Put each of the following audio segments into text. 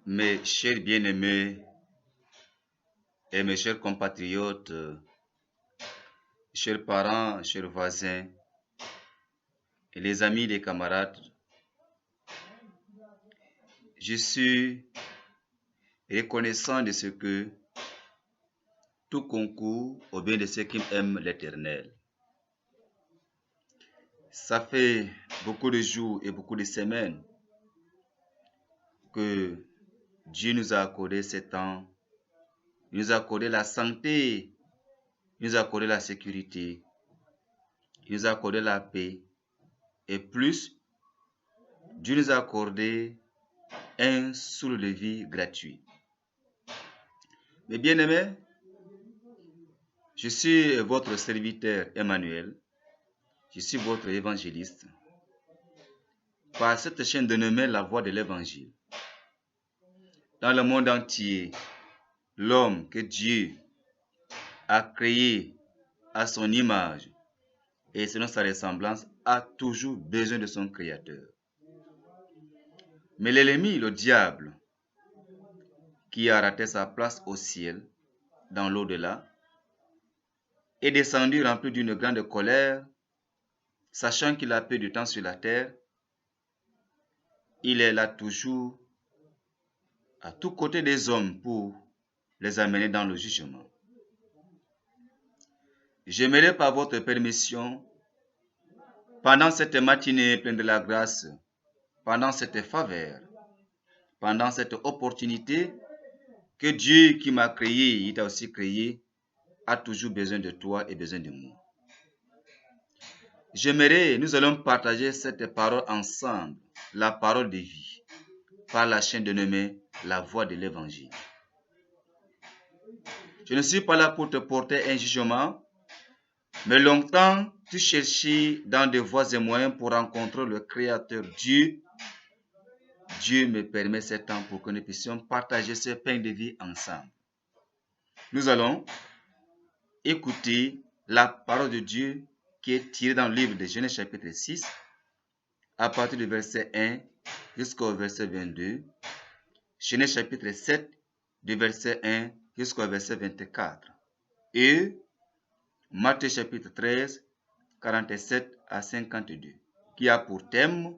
Mes chers bien-aimés et mes chers compatriotes, chers parents, chers voisins, et les amis, les camarades, je suis reconnaissant de ce que tout concourt au bien de ceux qui aiment l'Éternel. Ça fait beaucoup de jours et beaucoup de semaines que Dieu nous a accordé ce temps, il nous a accordé la santé, il nous a accordé la sécurité, il nous a accordé la paix et plus, Dieu nous a accordé un souffle de vie gratuit. Mes bien-aimés, je suis votre serviteur Emmanuel, je suis votre évangéliste. Par cette chaîne dénommée La Voix de l'Évangile. Dans le monde entier, l'homme que Dieu a créé à son image et selon sa ressemblance a toujours besoin de son Créateur. Mais l'ennemi, le diable, qui a raté sa place au ciel, dans l'au-delà, est descendu rempli d'une grande colère, sachant qu'il a peu de temps sur la terre. Il est là toujours, à tous côtés des hommes, pour les amener dans le jugement. J'aimerais par votre permission, pendant cette matinée pleine de la grâce, pendant cette faveur, pendant cette opportunité que Dieu qui m'a créé, il t'a aussi créé, a toujours besoin de toi et besoin de moi. J'aimerais, nous allons partager cette parole ensemble, la parole de vie, par la chaîne dénommée La Voix de l'Évangile. Je ne suis pas là pour te porter un jugement, mais longtemps, tu cherchais dans des voies et moyens pour rencontrer le Créateur Dieu. Dieu me permet ce temps pour que nous puissions partager ce pain de vie ensemble. Nous allons écouter la parole de Dieu qui est tirée dans le livre de Genèse chapitre 6, à partir du verset 1 jusqu'au verset 22. Genèse chapitre 7, du verset 1 jusqu'au verset 24. Et Matthieu chapitre 13, 47 à 52, qui a pour thème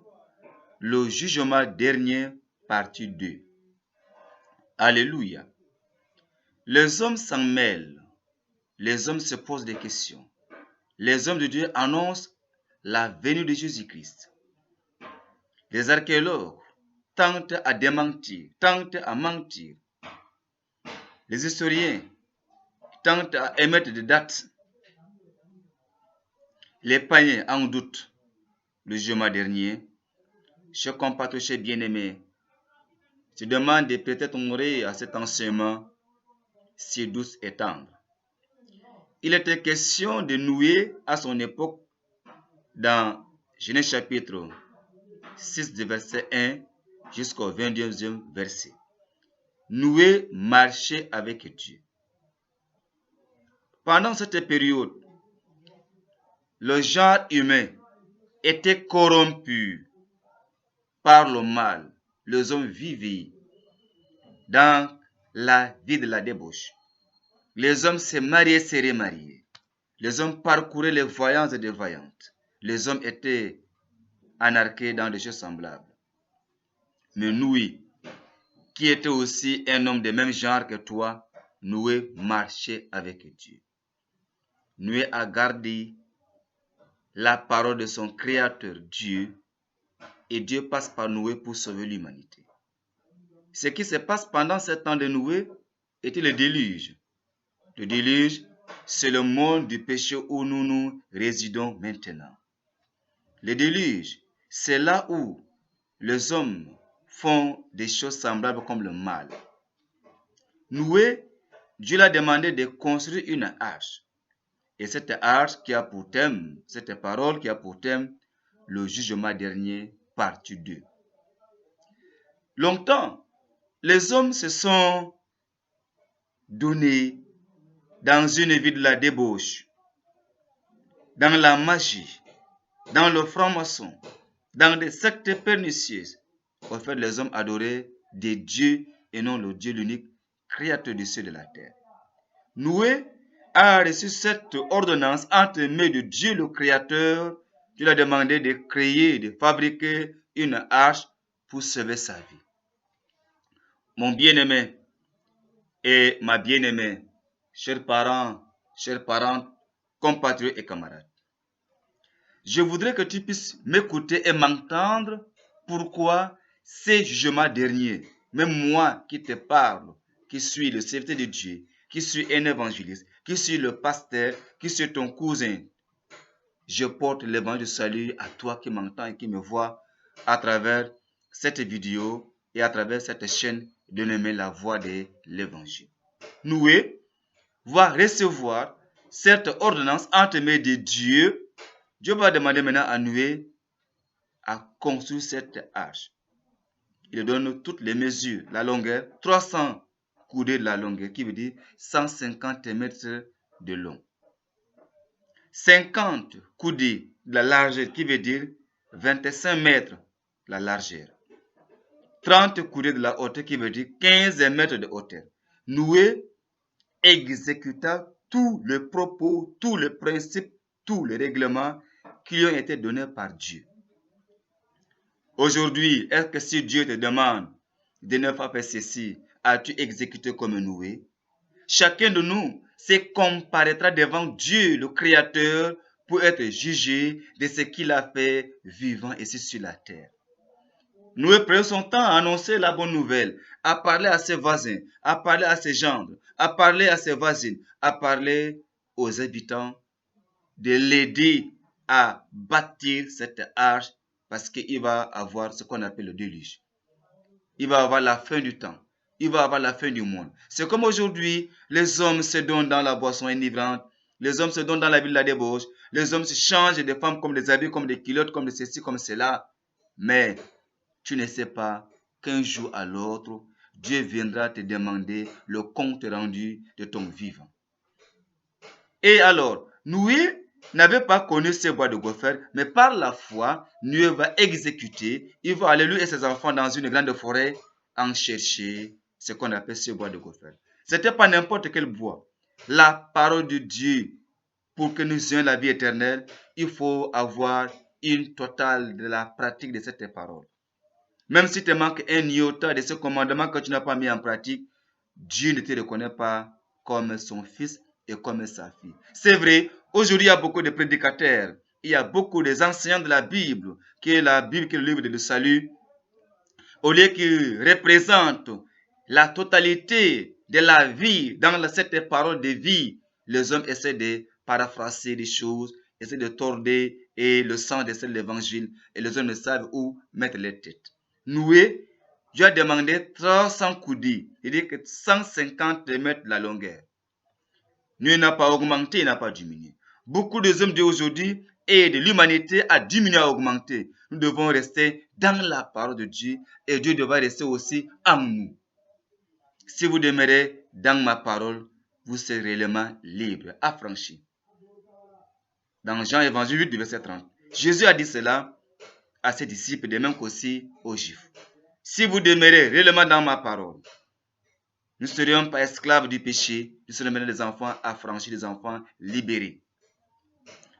le jugement dernier, partie 2. Alléluia. Les hommes s'en mêlent, les hommes se posent des questions. Les hommes de Dieu annoncent la venue de Jésus-Christ. Les archéologues tentent à démentir, tentent à mentir. Les historiens tentent à émettre des dates. Les païens en doutent le jugement dernier. Chers compatriotes, chers bien-aimés, je demande de peut-être honorer à cet enseignement si douce et tendre. Il était question de Noé à son époque dans Genèse chapitre 6 du verset 1 jusqu'au 22e verset. Noé marchait avec Dieu. Pendant cette période, le genre humain était corrompu par le mal. Les hommes vivaient dans la vie de la débauche. Les hommes se mariaient, se remariaient. Les hommes parcouraient les voyances et des voyantes. Les hommes étaient anarqués dans des choses semblables. Mais Noé, qui était aussi un homme de même genre que toi, Noé marchait avec Dieu. Noé a gardé la parole de son Créateur Dieu, et Dieu passe par Noé pour sauver l'humanité. Ce qui se passe pendant ce temps de Noé était le déluge. Le déluge, c'est le monde du péché où nous résidons maintenant. Le déluge, c'est là où les hommes font des choses semblables comme le mal. Noé, Dieu l'a demandé de construire une arche. Et cette arche qui a pour thème, cette parole qui a pour thème, le jugement dernier, partie 2. Longtemps, les hommes se sont donnés dans une vie de la débauche, dans la magie, dans le franc-maçon, dans des sectes pernicieuses. En fait, les hommes adoraient des dieux et non le Dieu l'unique, créateur du ciel et de la terre. Noé a reçu cette ordonnance entre les mains de Dieu le Créateur. Dieu lui a demandé de créer, de fabriquer une arche pour sauver sa vie. Mon bien-aimé et ma bien-aimée, chers parents, compatriotes et camarades, je voudrais que tu puisses m'écouter et m'entendre pourquoi ces jugements derniers, même moi qui te parle, qui suis le serviteur de Dieu, qui suis un évangéliste, qui suis le pasteur, qui suis ton cousin, je porte l'évangile du salut à toi qui m'entends et qui me vois à travers cette vidéo et à travers cette chaîne dénommée La Voix de l'Évangile. Noé va recevoir cette ordonnance entre mains de Dieu. Dieu va demander maintenant à Noé à construire cette arche. Il donne toutes les mesures, la longueur, 300 coudées de la longueur, qui veut dire 150 mètres de long. 50 coudées de la largeur, qui veut dire 25 mètres la largeur. 30 coudées de la hauteur, qui veut dire 15 mètres de hauteur. Noé exécuta tous les propos, tous les principes, tous les règlements qui lui ont été donnés par Dieu. Aujourd'hui, est-ce que si Dieu te demande de ne pas faire ceci, as-tu exécuté comme Noé? Chacun de nous se comparaîtra devant Dieu, le Créateur, pour être jugé de ce qu'il a fait vivant ici sur la terre. Noé prenait son temps à annoncer la bonne nouvelle, à parler à ses voisins, à parler à ses gendres, à parler à ses voisines, à parler aux habitants, de l'aider à bâtir cette arche parce qu'il va avoir ce qu'on appelle le déluge. Il va avoir la fin du temps. Il va avoir la fin du monde. C'est comme aujourd'hui, les hommes se donnent dans la boisson enivrante, les hommes se donnent dans la ville de la débauche, les hommes se changent des femmes comme des habits, comme des culottes, comme de ceci, comme cela. Mais tu ne sais pas qu'un jour à l'autre, Dieu viendra te demander le compte rendu de ton vivant. Et alors, Noé n'avait pas connu ces bois de gopher, mais par la foi, Noé va exécuter, il va aller lui et ses enfants dans une grande forêt en chercher ce qu'on appelle ce bois de gopher. Ce n'était pas n'importe quel bois. La parole de Dieu, pour que nous ayons la vie éternelle, il faut avoir une totale de la pratique de cette parole. Même si te manque un iota de ce commandement que tu n'as pas mis en pratique, Dieu ne te reconnaît pas comme son fils et comme sa fille. C'est vrai, aujourd'hui il y a beaucoup de prédicateurs, il y a beaucoup d'enseignants de la Bible, qui est la Bible, qui est le livre de salut, au lieu qu'ils représentent la totalité de la vie dans cette parole de vie, les hommes essaient de paraphraser des choses, essaient de torder et le sang de l'évangile, et les hommes ne savent où mettre les têtes. Noé, Dieu a demandé 300 coudées, c'est-à-dire que 150 mètres de la longueur. Noé n'a pas augmenté, il n'a pas diminué. Beaucoup de hommes d'aujourd'hui et de l'humanité a diminué, a augmenté. Nous devons rester dans la parole de Dieu et Dieu devra rester aussi en nous. Si vous demeurez dans ma parole, vous serez réellement libre, affranchi. Dans Jean évangile 8, verset 30, Jésus a dit cela à ses disciples, de même qu'aussi aux Juifs. Si vous demeurez réellement dans ma parole, nous ne serions pas esclaves du péché, nous serions des enfants affranchis, des enfants libérés.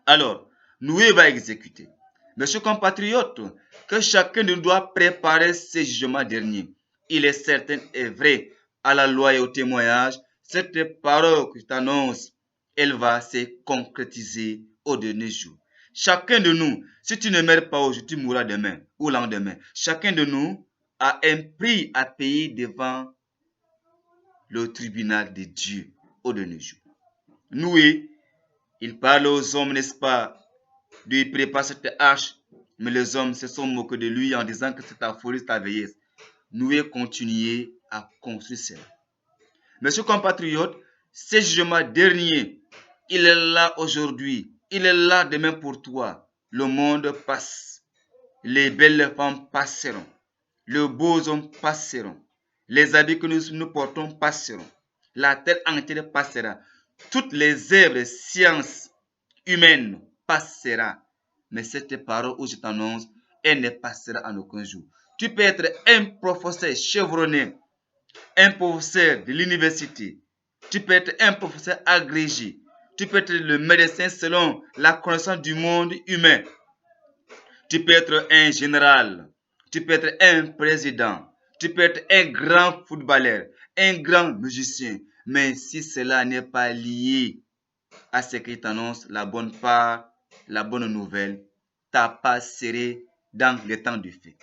Alors, Noé va exécuter. Mes compatriotes, que chacun de nous doit préparer ses jugements derniers. Il est certain et vrai, à la loi et au témoignage, cette parole que je t'annonce, elle va se concrétiser au dernier jour. Chacun de nous, si tu ne meurs pas aujourd'hui, tu mourras demain ou lendemain. Chacun de nous a un prix à payer devant le tribunal de Dieu au dernier jour. Noé, il parle aux hommes, n'est-ce pas, lui prépare cette arche, mais les hommes se sont moqués de lui en disant que c'est ta folie, c'est ta vieillesse. Noé continuait à construire cela. Mes compatriotes, ce jugement dernier, il est là aujourd'hui, il est là demain pour toi. Le monde passe, les belles femmes passeront, les beaux hommes passeront, les habits que nous portons passeront, la terre entière passera, toutes les œuvres, sciences humaines passera. Mais cette parole où je t'annonce, elle ne passera en aucun jour. Tu peux être un professeur chevronné, un professeur de l'université, tu peux être un professeur agrégé, tu peux être le médecin selon la connaissance du monde humain, tu peux être un général, tu peux être un président, tu peux être un grand footballeur, un grand musicien, mais si cela n'est pas lié à ce qui t'annonce la bonne part, la bonne nouvelle, t'as pas serré dans les temps du fait.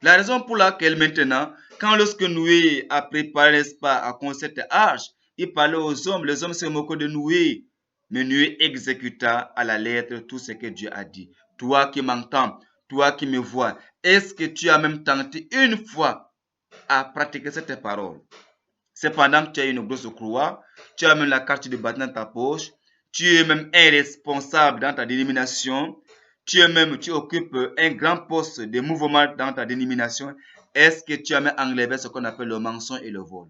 La raison pour laquelle maintenant, quand lorsque Noé a préparé, n'est-ce pas, à construire cette arche, il parlait aux hommes, les hommes se moquaient de Noé. Mais Noé exécuta à la lettre tout ce que Dieu a dit. Toi qui m'entends, toi qui me vois, est-ce que tu as même tenté une fois à pratiquer cette parole? Cependant, tu as une grosse croix, tu as même la carte de baptême dans ta poche, tu es même un responsable dans ta dénomination, tu occupes un grand poste de mouvement dans ta dénomination. Est-ce que tu as même enlevé ce qu'on appelle le mensonge et le vol?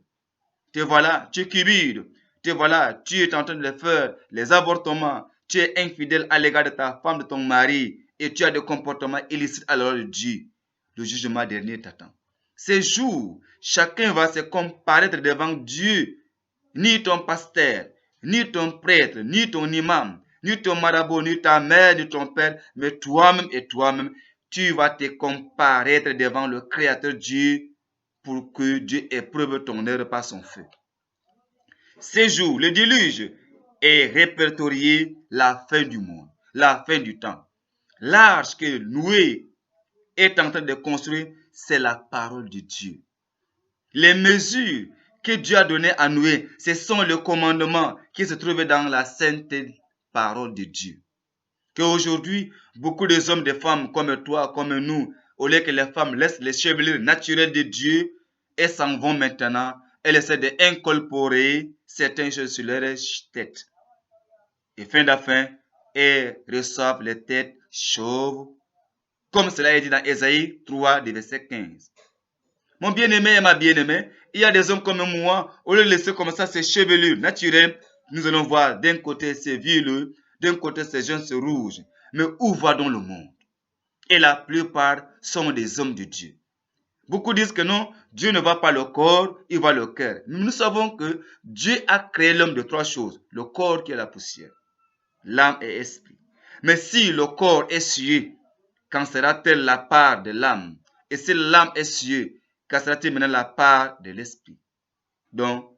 Te voilà, tu cubides, te voilà, tu es en train de faire les avortements, tu es infidèle à l'égard de ta femme, de ton mari, et tu as des comportements illicites à l'ordre de Dieu. Le jugement dernier t'attend. Ces jours, chacun va se comparaître devant Dieu. Ni ton pasteur, ni ton prêtre, ni ton imam, ni ton marabout, ni ta mère, ni ton père, mais toi-même et toi-même, tu vas te comparaître devant le Créateur Dieu pour que Dieu éprouve ton œuvre par son feu. Ces jours, le déluge est répertorié la fin du monde, la fin du temps. L'arche que Noé est en train de construire, c'est la parole de Dieu. Les mesures que Dieu a données à Noé, ce sont les commandements qui se trouvent dans la sainte parole de Dieu. Qu'aujourd'hui, beaucoup de hommes, de femmes comme toi, comme nous, au lieu que les femmes laissent les chevelures naturelles de Dieu, elles s'en vont maintenant, elles essaient d'incorporer certaines choses sur leur tête. Et fin d'afin, elles reçoivent les têtes chauves, comme cela est dit dans Ésaïe 3, verset 15. Mon bien-aimé et ma bien-aimée, il y a des hommes comme moi, au lieu de laisser comme ça ces chevelures naturelles, nous allons voir d'un côté ces vieux, d'un côté ces jeunes rouges. Mais où va donc le monde? Et la plupart sont des hommes de Dieu. Beaucoup disent que non, Dieu ne voit pas le corps, il voit le cœur. Nous savons que Dieu a créé l'homme de trois choses. Le corps qui est la poussière, l'âme et l'esprit. Mais si le corps est souillé, qu'en sera-t-elle la part de l'âme? Et si l'âme est souillée, qu'en sera-t-il maintenant la part de l'esprit? Donc,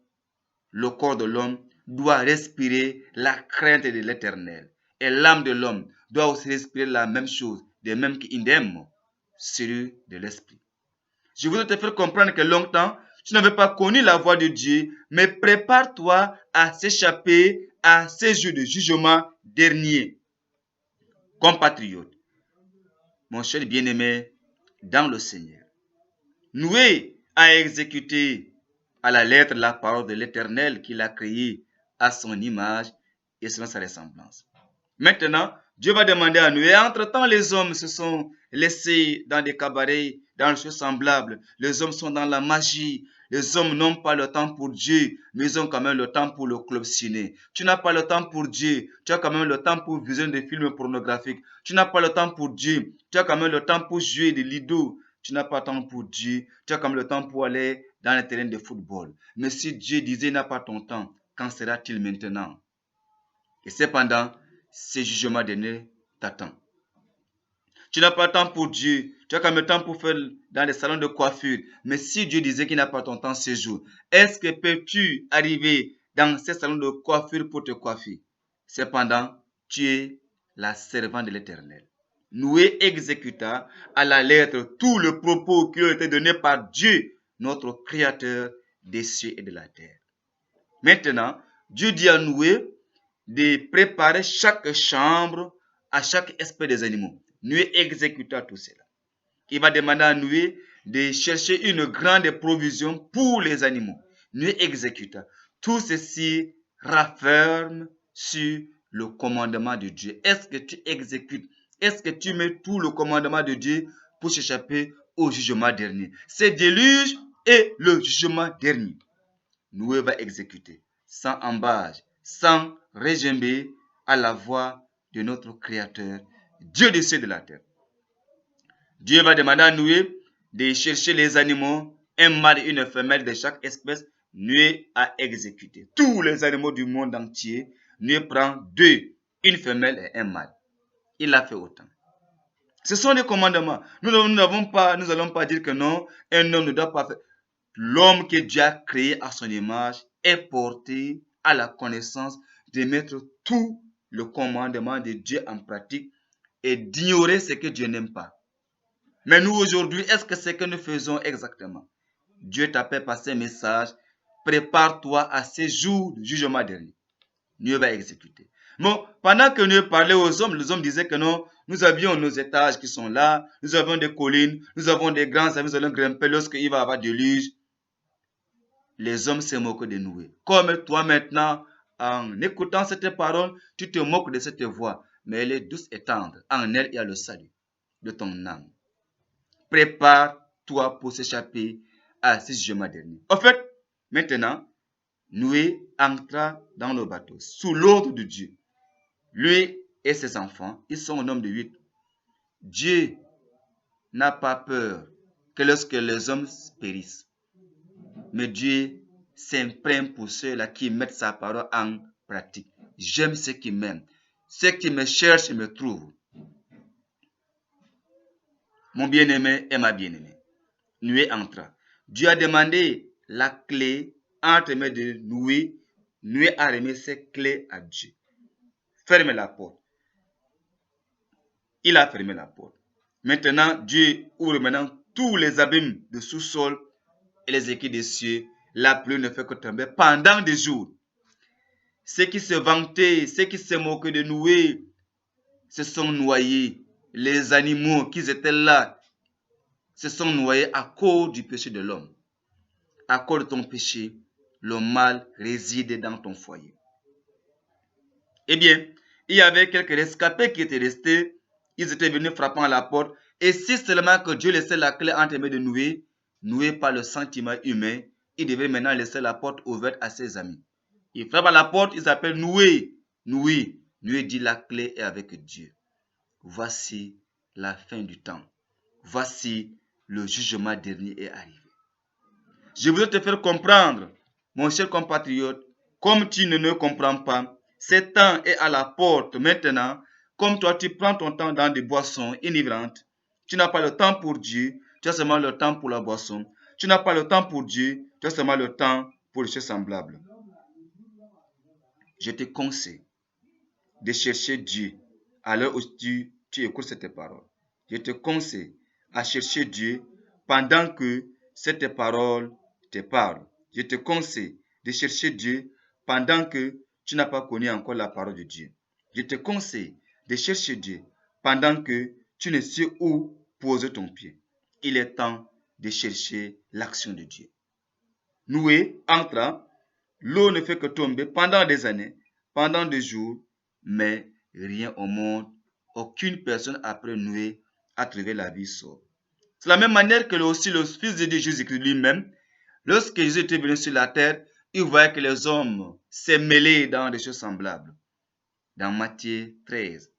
le corps de l'homme doit respirer la crainte de l'éternel. Et l'âme de l'homme doit aussi respirer la même chose, de même qu'indem, celui de l'esprit. Je voudrais te faire comprendre que longtemps, tu n'avais pas connu la voix de Dieu, mais prépare-toi à s'échapper à ces jours de jugement dernier. Compatriote, mon cher bien-aimé dans le Seigneur, Noé a exécuté à la lettre la parole de l'Éternel qu'il a créée à son image et selon sa ressemblance. Maintenant, Dieu va demander à Noé. Entre-temps, les hommes se sont laissés dans des cabarets, dans les choses semblables. Les hommes sont dans la magie. Les hommes n'ont pas le temps pour Dieu, mais ils ont quand même le temps pour le club ciné. Tu n'as pas le temps pour Dieu, tu as quand même le temps pour visionner des films pornographiques. Tu n'as pas le temps pour Dieu, tu as quand même le temps pour jouer des lido. Tu n'as pas le temps pour Dieu, tu as quand même le temps pour aller dans les terrains de football. Mais si Dieu disait n'a pas ton temps, qu'en sera-t-il maintenant? Et cependant, ce jugement dernier t'attend. Tu n'as pas le temps pour Dieu. Tu as quand même le temps pour faire dans les salons de coiffure. Mais si Dieu disait qu'il n'a pas ton temps ce jour, est-ce que peux-tu arriver dans ces salons de coiffure pour te coiffer? Cependant, tu es la servante de l'Éternel. Noé exécuta à la lettre tout le propos qui lui a été donné par Dieu, notre Créateur des cieux et de la terre. Maintenant, Dieu dit à Noé de préparer chaque chambre à chaque espèce des animaux. Noé exécuta tout cela. Il va demander à Noé de chercher une grande provision pour les animaux. Noé exécuta. Tout ceci rafferme sur le commandement de Dieu. Est-ce que tu exécutes? Est-ce que tu mets tout le commandement de Dieu pour s'échapper au jugement dernier? C'est déluge et le jugement dernier. Noé va exécuter sans embâche, sans régimber à la voix de notre Créateur, Dieu des cieux et de la terre. Dieu va demander à Noé de chercher les animaux un mâle et une femelle de chaque espèce, Noé a exécuté. Tous les animaux du monde entier, Noé prend 2, une femelle et un mâle. Il a fait autant. Ce sont les commandements. Nous n'allons pas dire que non, un homme ne doit pas faire. L'homme que Dieu a créé à son image est porté à la connaissance de mettre tout le commandement de Dieu en pratique et d'ignorer ce que Dieu n'aime pas. Mais nous aujourd'hui, est-ce que c'est ce que nous faisons exactement? Dieu t'appelle par ces messages, prépare-toi à ces jours du jugement dernier. Dieu va exécuter. Bon, pendant que Dieu parlait aux hommes, les hommes disaient que non, nous avions nos étages qui sont là, nous avons des collines, nous avons des grands arbres, nous allons grimper lorsqu'il va y avoir déluge. Les hommes se moquent de Noé. Comme toi maintenant, en écoutant cette parole, tu te moques de cette voix, mais elle est douce et tendre. En elle, il y a le salut de ton âme. Prépare-toi pour s'échapper à ce jugement dernier. En fait, maintenant, Noé entra dans le bateau sous l'ordre de Dieu. Lui et ses enfants, ils sont au nombre de 8. Dieu n'a pas peur que lorsque les hommes périssent. Mais Dieu s'imprime pour ceux-là qui mettent sa parole en pratique. J'aime ceux qui m'aiment. Ceux qui me cherchent me trouvent. Mon bien-aimé et ma bien-aimée. Noé entra. Dieu a demandé la clé entre les mains de Noé. Noé a remis ses clés à Dieu. Ferme la porte. Il a fermé la porte. Maintenant, Dieu ouvre maintenant tous les abîmes de sous-sol et les équilles des cieux. La pluie ne fait que tomber pendant des jours. Ceux qui se vantaient, ceux qui se moquaient de Noé, se sont noyés. Les animaux qui étaient là se sont noyés à cause du péché de l'homme. À cause de ton péché, le mal réside dans ton foyer. Eh bien, il y avait quelques rescapés qui étaient restés. Ils étaient venus frappant à la porte. Et si seulement que Dieu laissait la clé entre les mains de Noé, Noé par le sentiment humain, il devait maintenant laisser la porte ouverte à ses amis. Il frappe à la porte, il s'appelle Noé. Noé dit la clé est avec Dieu. Voici la fin du temps. Voici le jugement dernier est arrivé. Je voudrais te faire comprendre, mon cher compatriote, comme tu ne comprends pas, ce temps est à la porte maintenant. Comme toi, tu prends ton temps dans des boissons inhibilantes. Tu n'as pas le temps pour Dieu, tu as seulement le temps pour la boisson. Tu n'as pas le temps pour Dieu, tu as seulement le temps pour les choses semblables. Je te conseille de chercher Dieu à l'heure où tu écoutes cette parole. Je te conseille à chercher Dieu pendant que cette parole te parle. Je te conseille de chercher Dieu pendant que tu n'as pas connu encore la parole de Dieu. Je te conseille de chercher Dieu pendant que tu ne sais où poser ton pied. Il est temps de chercher l'action de Dieu. Noé entra, l'eau ne fait que tomber pendant des années, pendant des jours, mais rien au monde, aucune personne après Noé a trouvé la vie sauve. C'est la même manière que aussi le Fils de Dieu Jésus-Christ lui-même, lorsque Jésus était venu sur la terre, il voyait que les hommes s'est mêlés dans des choses semblables. Dans Matthieu 13,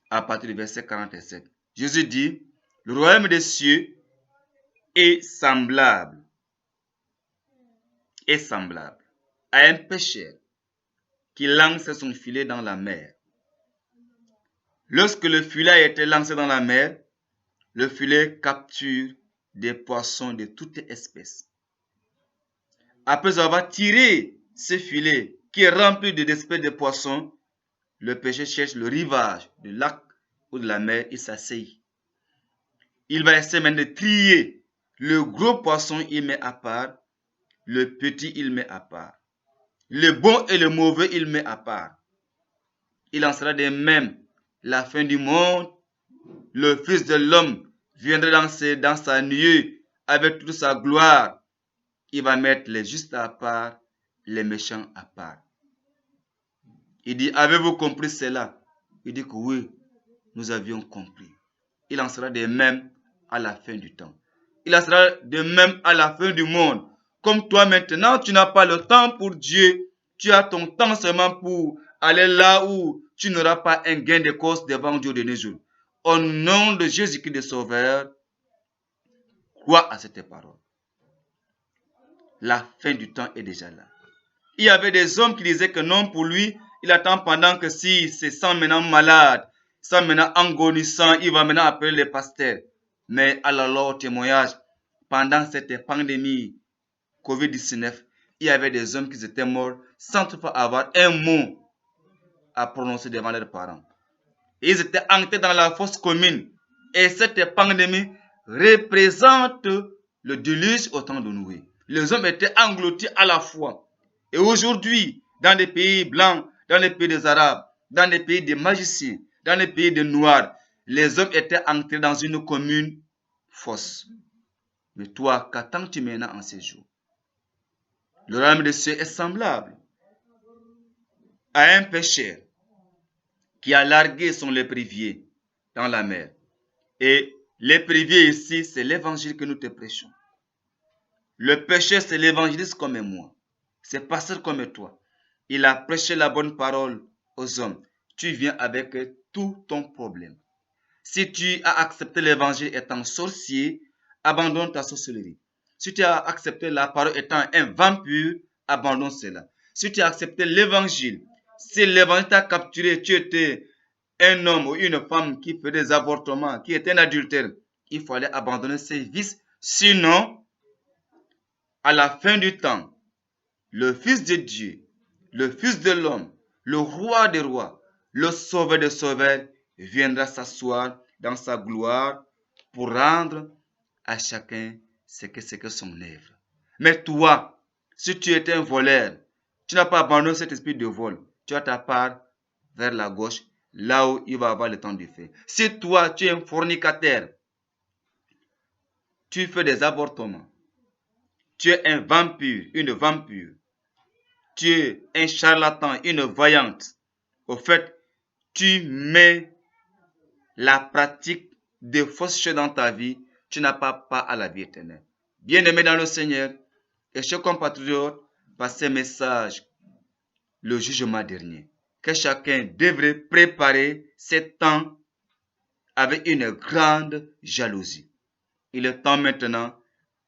à partir du verset 47, Jésus dit, le royaume des cieux est semblable à un pêcheur qui lance son filet dans la mer. Lorsque le filet a été lancé dans la mer, le filet capture des poissons de toutes espèces. Après avoir tiré ce filet qui est rempli d'espèces de poissons, le pêcheur cherche le rivage du lac ou de la mer, il s'assied. Il va essayer maintenant de trier. Le gros poisson, il met à part. Le petit, il met à part. Le bon et le mauvais, il met à part. Il en sera de même. La fin du monde, le Fils de l'homme viendra dans sa nuée avec toute sa gloire. Il va mettre les justes à part, les méchants à part. Il dit, avez-vous compris cela? Il dit que oui, nous avions compris. Il en sera de même à la fin du temps. Il en sera de même à la fin du monde. Comme toi maintenant, tu n'as pas le temps pour Dieu. Tu as ton temps seulement pour aller là où tu n'auras pas un gain de cause devant Dieu de nos jours. Au nom de Jésus-Christ le Sauveur, crois à cette parole. La fin du temps est déjà là. Il y avait des hommes qui disaient que non, pour lui, il attend pendant que si se sent maintenant malade, se sent maintenant agonissant, il va maintenant appeler les pasteurs. Mais alors, au témoignage, pendant cette pandémie COVID-19, il y avait des hommes qui étaient morts sans toutefois avoir un mot à prononcer devant leurs parents. Ils étaient entrés dans la fosse commune. Et cette pandémie représente le déluge au temps de Noé. Les hommes étaient engloutis à la fois. Et aujourd'hui, dans les pays blancs, dans les pays des Arabes, dans les pays des magiciens, dans les pays des Noirs, les hommes étaient entrés dans une commune fosse. Mais toi, qu'attends-tu maintenant en ces jours? Le royaume de Dieu est semblable à un pêcheur qui a largué son léprivier dans la mer. Et l'éprivier ici, c'est l'évangile que nous te prêchons. Le pécheur, c'est l'évangéliste comme moi. C'est pasteur comme toi. Il a prêché la bonne parole aux hommes. Tu viens avec tout ton problème. Si tu as accepté l'évangile étant sorcier, abandonne ta sorcellerie. Si tu as accepté la parole étant un vampire, abandonne cela. Si tu as accepté l'évangile, si l'évangile t'a capturé, tu étais un homme ou une femme qui fait des avortements, qui est un adultère, il fallait abandonner ses vices. Sinon, à la fin du temps, le Fils de Dieu, le Fils de l'homme, le Roi des rois, le Sauveur des sauveurs, viendra s'asseoir dans sa gloire pour rendre à chacun ce que son œuvre. Mais toi, si tu étais un voleur, tu n'as pas abandonné cet esprit de vol, tu as ta part vers la gauche, là où il va avoir le temps de faire. Si toi, tu es un fornicateur, tu fais des avortements, tu es un vampire, une vampire, tu es un charlatan, une voyante, au fait, tu mets la pratique de fausses choses dans ta vie, tu n'as pas part à la vie éternelle. Bien-aimé dans le Seigneur, et chers compatriotes, par ces messages, le jugement dernier, que chacun devrait préparer ses temps avec une grande jalousie. Il est temps maintenant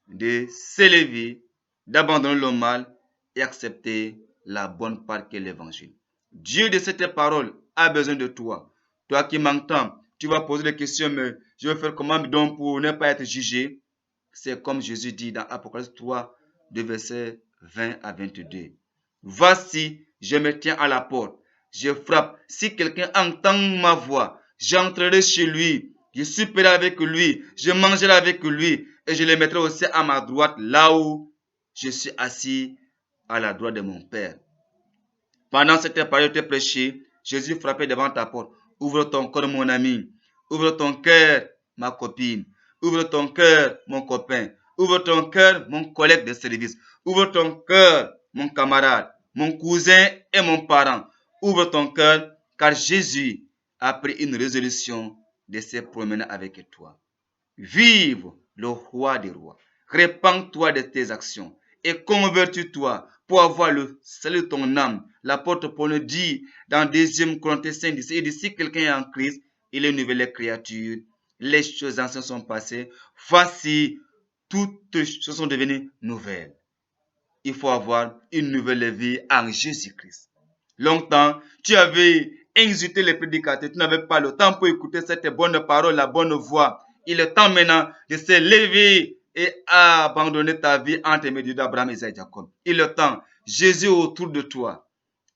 de s'élever, d'abandonner le mal et accepter la bonne part qu'est l'évangile. Dieu de cette parole a besoin de toi. Toi qui m'entends, tu vas poser des questions, mais je vais faire comment donc pour ne pas être jugé? C'est comme Jésus dit dans Apocalypse 3, de versets 20 à 22. Voici, je me tiens à la porte, je frappe. Si quelqu'un entend ma voix, j'entrerai chez lui, je souperai avec lui, je mangerai avec lui, et je le mettrai aussi à ma droite, là où je suis assis à la droite de mon Père. Pendant cette période de prêcher, Jésus frappait devant ta porte. Ouvre ton cœur, mon ami. Ouvre ton cœur, ma copine. Ouvre ton cœur, mon copain. Ouvre ton cœur, mon collègue de service. Ouvre ton cœur, mon camarade, mon cousin et mon parent. Ouvre ton cœur, car Jésus a pris une résolution de se promener avec toi. Vive le roi des rois. Répands-toi de tes actions et convertis-toi pour avoir le salut de ton âme. L'apôtre Paul dit dans 2 Corinthiens 5, il dit, si quelqu'un est en Christ, il est une nouvelle créature. Les choses anciennes sont passées. Voici, toutes choses sont devenues nouvelles. Il faut avoir une nouvelle vie en Jésus-Christ. Longtemps, tu avais insulté les prédicateurs, tu n'avais pas le temps pour écouter cette bonne parole, la bonne voix. Il est temps maintenant de se lever et abandonner ta vie entre les mains d'Abraham, Isaac et Jacob. Il est temps. Jésus est autour de toi.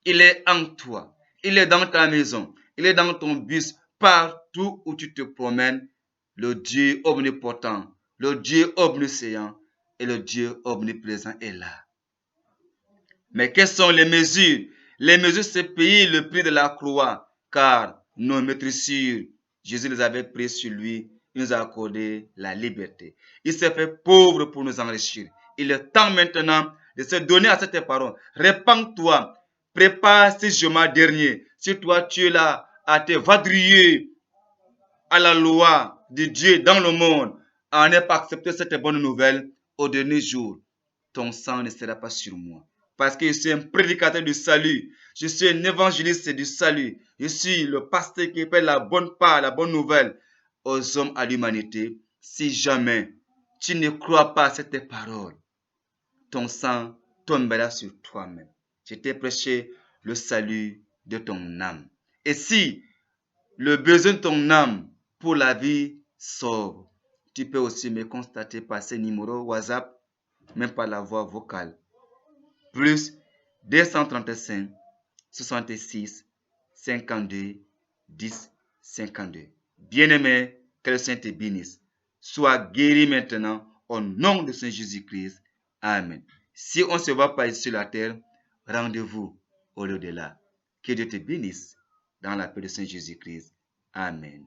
Il est en toi. Il est dans ta maison. Il est dans ton bus. Partout où tu te promènes, le Dieu omnipotent, le Dieu omniscient et le Dieu omniprésent est là. Mais quelles sont les mesures? Les mesures, c'est payer le prix de la croix, car nos maîtrissures, Jésus les avait pris sur lui, il nous a accordé la liberté. Il s'est fait pauvre pour nous enrichir. Il est temps maintenant de se donner à cette parole. Répands-toi, prépare ce jugement dernier. Si toi tu es là à te vadrouiller à la loi de Dieu dans le monde, à ne pas accepter cette bonne nouvelle, au dernier jour, ton sang ne sera pas sur moi. Parce que je suis un prédicateur du salut. Je suis un évangéliste du salut. Je suis le pasteur qui fait la bonne part, la bonne nouvelle aux hommes, à l'humanité. Si jamais tu ne crois pas à cette parole, ton sang tombera sur toi-même. Je t'ai prêché le salut de ton âme. Et si le besoin de ton âme pour la vie sauve, tu peux aussi me constater par ce numéro WhatsApp, même par la voix vocale. Plus 235 66 52 10 52. Bien-aimé, que le Saint te bénisse. Sois guéri maintenant au nom de Saint Jésus-Christ. Amen. Si on ne se voit pas ici sur la terre, rendez-vous au lieu de là. Que Dieu te bénisse dans la paix de Saint Jésus-Christ. Amen.